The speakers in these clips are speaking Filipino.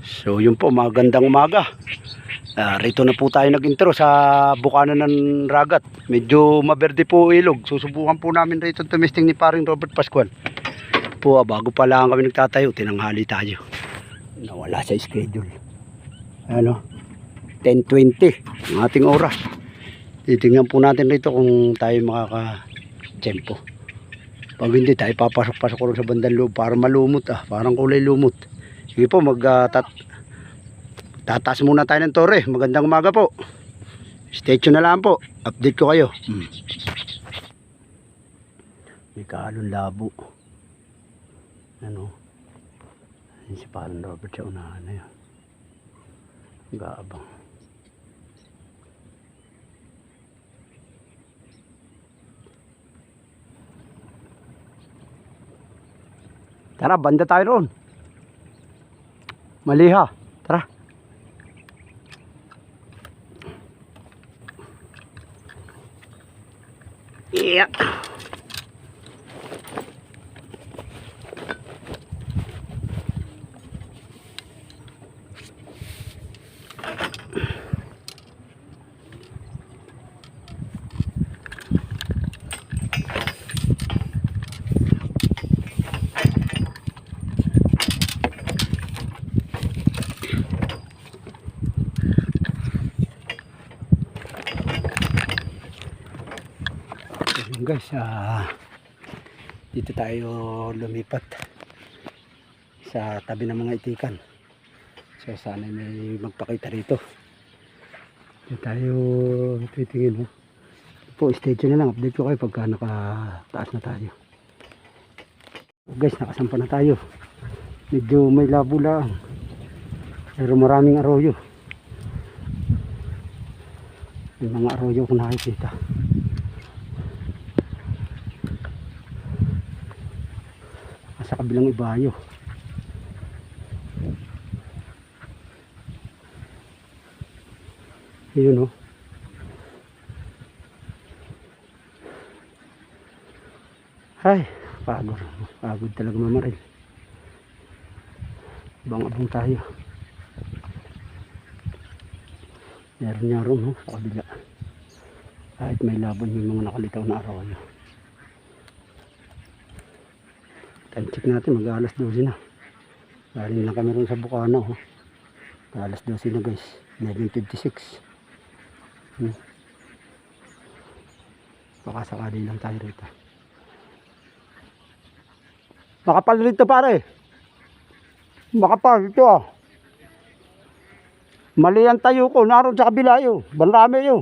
So yun po, magandang umaga. Rito na po tayo nag-intro sa Bukanan ng Ragat. Medyo maberde po ilog. Susubukan po namin rito tumisting ni paring Robert Pascual. Po, bago pa lang kami nagtatayo, tinanghali tayo. Nawala sa schedule. Ano? 10:20 ang ating oras. Titingnan po natin rito kung tayo makaka-tempo. Pag hindi tayo papasok-pasok ko sa bandang loob para malumot parang kulay lumot. Sige po, tataas muna tayo ng tore. Magandang umaga po. Stay tuned na lang po. Update ko kayo. May kaalong labo. Ano? Ayun si parang Robert sa unahan na yun. Gaabang. Tara, banda tayo ron. Maliha. Tara. Yeah. Guys, dito tayo lumipat sa tabi ng mga itikan. So sana may magpakita rito. Dito tayo titingin. Po, stay tuned na lang. Update ko kayo pagka nakataas na tayo. Guys, nakasampa na tayo. Medyo may labo lang, pero maraming arroyo. May mga arroyo kung nakikita. Sa kabilang ibayo. Ayun Ay, pagod talaga mamaril. Abang-abang tayo. Meron niya ron sa kabila. Kahit may laban yung mga nakalitaw na arroyo. Time check natin, mag-alas 12 na. Galing lang kami rin sa Bukana. Alas 12 na guys. 11:56. Baka sakali lang tayo rito. Makapal rito pare. Makapal ito Mali ang tayo ko. Naroon sa kabila yun. Banrami yun.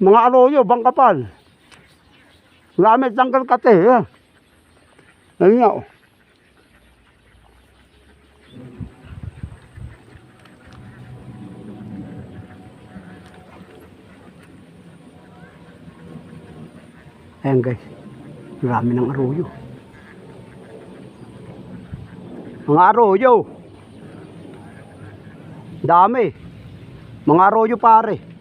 Mga arroyo, bangkapal. Gamit tanggal kate. Ayun nga Ayan guys. Marami ng arroyo. Mga arroyo. Dami. Mga arroyo pare.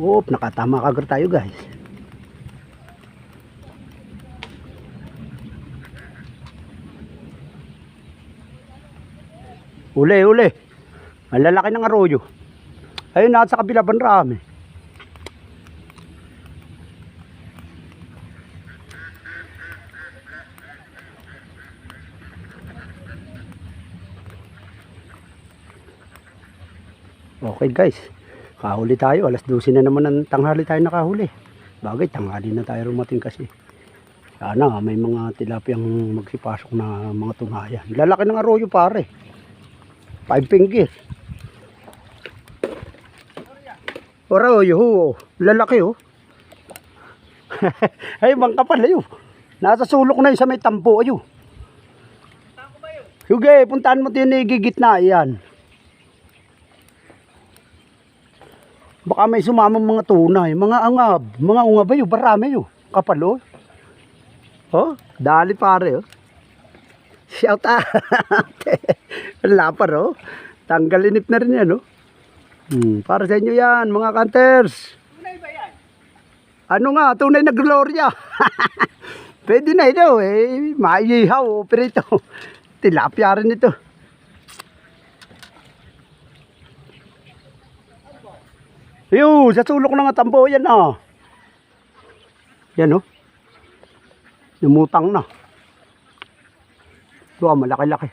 Nakatama kagad tayo guys. Uli. Ang lalaki ng arroyo. Ayun, nasa kabila banrami. Okay guys, kahuli tayo. Alas 12 na naman ng tanghali tayo nakahuli. Bagay, tanghali na tayo rumating kasi. Sana may mga tilapiyang magsipasok na mga tunayan. Lalaki ng arroyo pare. 5 finger. Arroyo, lalaki Ay, bangka pala yun. Nasa sulok na yun sa may tampo yun. Sige, puntaan mo tinigigit na yan. Baka may sumamang mga tunay, mga angab, mga ungabay, barami yun. Kapal dali pare Shout out. Lapar Tanggal inip na rin yan Para sa inyo yan mga hunters. Tunay ba yan? Ano nga, tunay na Gloria. Pwede na ito eh. Maiihaw, pero ito. Tilapia rin ito. Ayun, sa sulok ng tambo yan ah. Yan oh. Lumutang na. Ito ah, malaki-laki.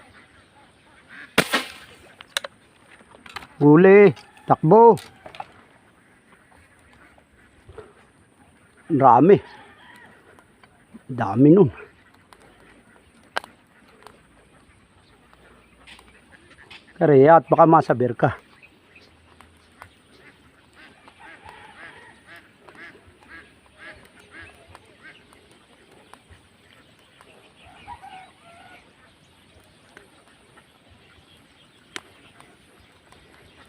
Huli, takbo. Dami. Dami nun. Kaya at baka masaber ka.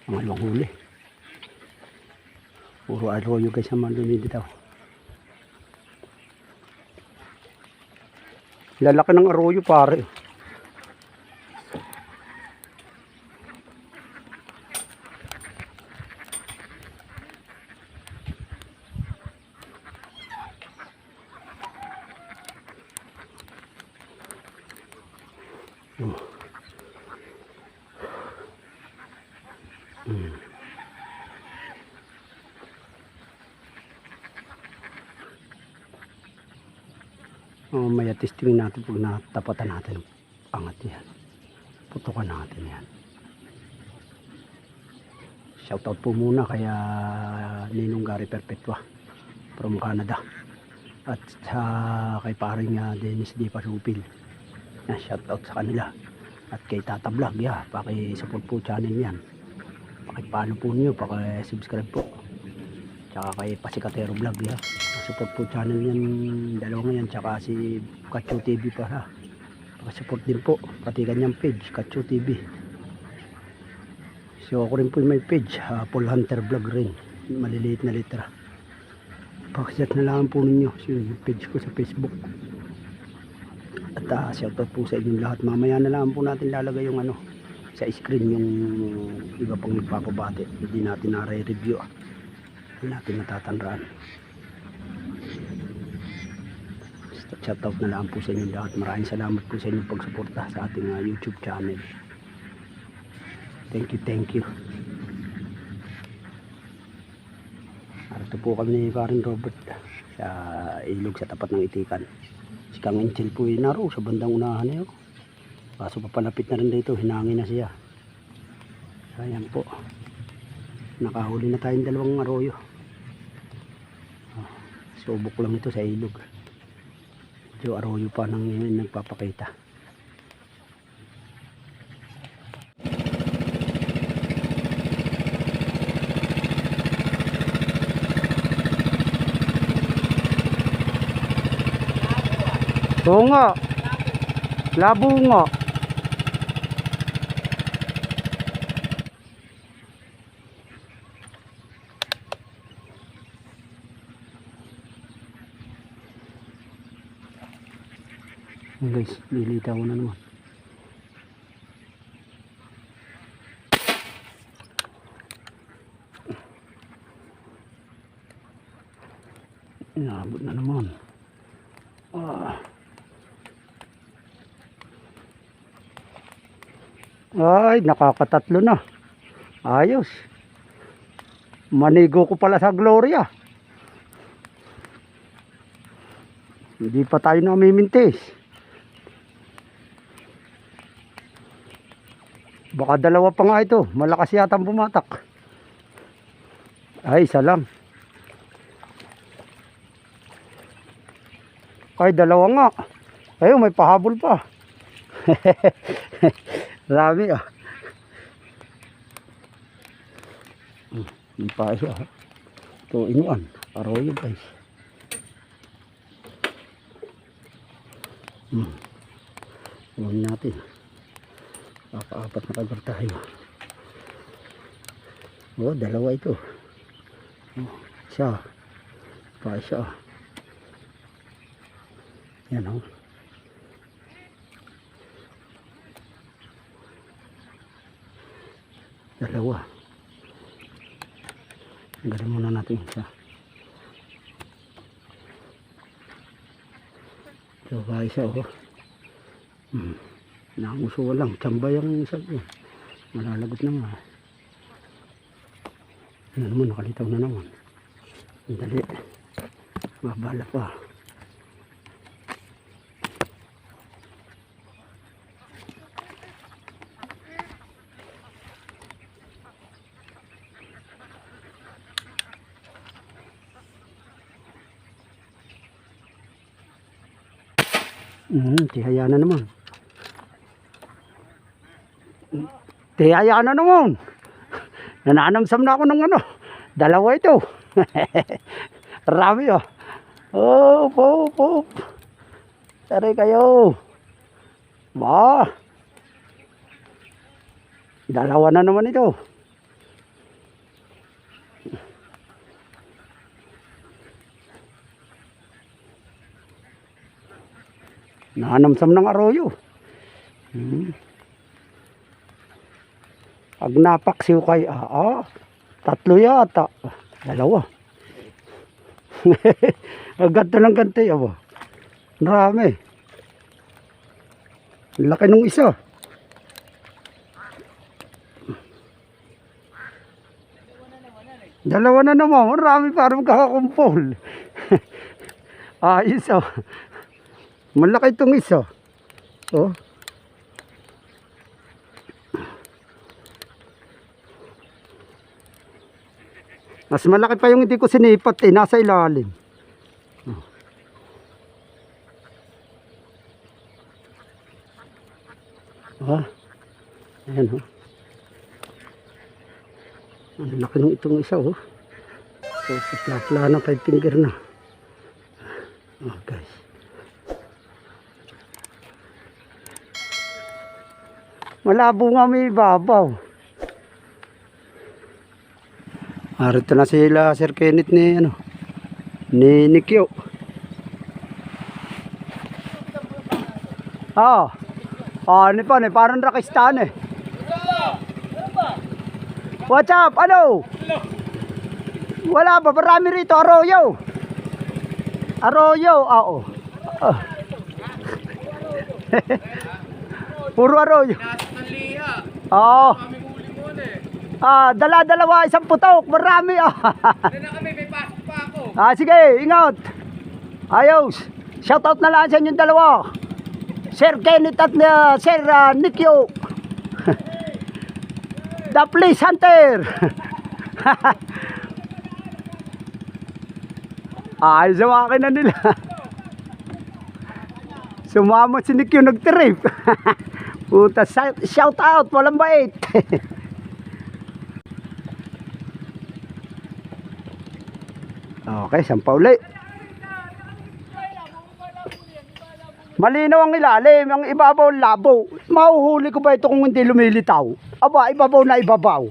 Ang alwang huli. Puro arroyo guys ang malumidi daw. Lalaki ng arroyo pare. Maya testing natin pag natapatan natin angat yan. Putukan natin yan. Shoutout po muna kaya Ninong Gary Perpetua from Canada. At sa kay paring Dennis D. Pasupil. Shoutout sa kanila. At kay Tata Vlog, paki-support po channel yan. Paki-follow po niyo, paki-subscribe po. Tsaka kay Pasikatero Vlog, support po channel yan, dalawa yan, tsaka si Kacho TV pa paki-support din po, pati kanyang page, Kacho TV. So ako rin po may page, Paul Hunter Vlog rin, maliliit na litra. Pakichat na lang po ninyo yung page ko sa Facebook. At shoutout po sa inyong lahat. Mamaya na lang po natin lalagay yung sa screen yung iba pang nagpapabate. Hindi natin na-review. Hindi natin natatandaan. Shoutout na lang po sa inyong lahat. Maraming salamat po sa inyong pagsuporta sa ating YouTube channel. Thank you, thank you. Arito po kami ni Karen Robert sa ilog sa tapat ng Itikan. Si Kang Angel po naro sa bandang unahan niyo. Kaso papalapit na rin dito, hinangin na siya. Ayan po. Nakahuli na tayong dalawang arroyo. Subok lang ito sa ilog. So arroyo pa nang nagpapakita. Oo nga. Labo nga. Guys, lilitaw na naman. Inabot na naman. Ay, nakakatatlo na. Ayos. Manigo ko pala sa Gloria. Hindi pa tayo namimintis. Baka dalawa pa nga ito. Malakas yata ang bumatak. Ay, isa lang. Ay, dalawa nga. Ayun, may pahabol pa. Rami Yung pa isa. 2 in 1. Arroyo guys. Huwag natin. Kaka-4 na kagar tayo. Dalawa ito. Isa. Pa isa. Yan dalawa. Galing muna natin isa. So guys, oh. Nanguso lang, tsamba yung isa. Malalagot na nga. Ano naman, nakalitaw na naman. Dali. Mabala pa. Tihaya na naman. Tihaya na naman. Nananamsam na ako ng ano. Dalawa ito. Rami oh. Oh. Tari kayo. Ba. Dalawa na naman ito. Nanamsam ng arroyo. Pag napaksiw kay tatlo yata. Dalawa. Ganto ng ganto yun. Marami. Laki nung isa. Dalawa na naman. Marami parang kakakumpol. Ayos oh. Malaki itong isa. Oh. Mas malaki pa yung hindi ko sinipat nasa ilalim. Ayan oh. Ang laki nung itong isa oh. So, pala ng 5 finger na. Guys. Malabo nga may babaw. Arito na sila Sir Kenneth ni Nikyo. Ni pa ni parang Rakistan eh. What's up? Ano? Wala pa, marami rito arroyo. Oo. Puro arroyo. Oo. Dala-dalawa isang putok, marami may pasok pa ako. Sige, ingat. Ayos. Shoutout na lang sa inyong dalawa. Sir Kenneth at Sir Nikyo. The Police Hunter. Ayos ang akin na nila. Sumama si Nikyo nag-trip. Puta, shoutout, walang bait. Okay, sampa uli. Malinaw ang ilalim, ang ibabaw labo. Mahuhuli ko ba ito kung hindi lumilitaw? Aba, ibabaw na ibabaw.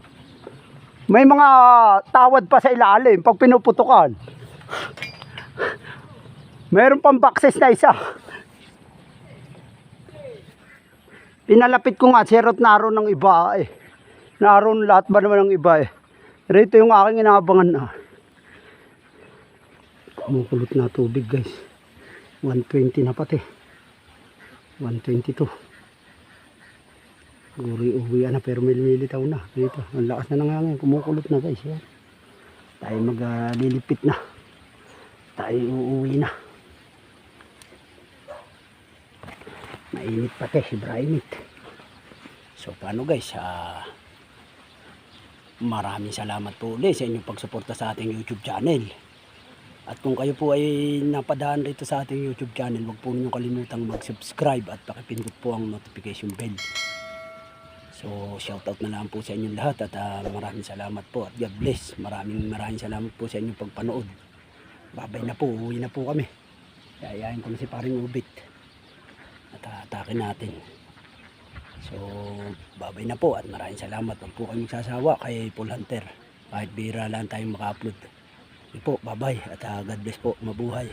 May mga tawad pa sa ilalim pag pinuputukan. Meron pang boxes na isa. Pinalapit ko nga, sirot naroon ng iba eh. Naroon lahat ba naman ng iba eh. Rito yung aking inaabangan Kumukulot na tubig guys. 120 na pati. 122. Uwi na pero mililitaw na. Dito, ang lakas na nangangin. Kumukulot na guys. Yan. Tayo maglilipit na. Tayo uuwi na. Mainit pati. Sobra init. So paano guys? Maraming salamat po ulit sa inyong pagsuporta sa ating YouTube channel. At kung kayo po ay napadaan rito sa ating YouTube channel, huwag po ninyong kalimutang mag-subscribe at pakipindot po ang notification bell. So shoutout na lang po sa inyong lahat at maraming salamat po at God bless. Maraming salamat po sa inyong pagpanood. Babay na po, uwi na po kami. Yayain ko na si paring Ubit at atake natin. So babay na po at maraming salamat. Huwag po kami magsasawa kay Paul Hunter. Kahit bira lang tayong maka-upload. Po, bye-bye at God bless po, mabuhay.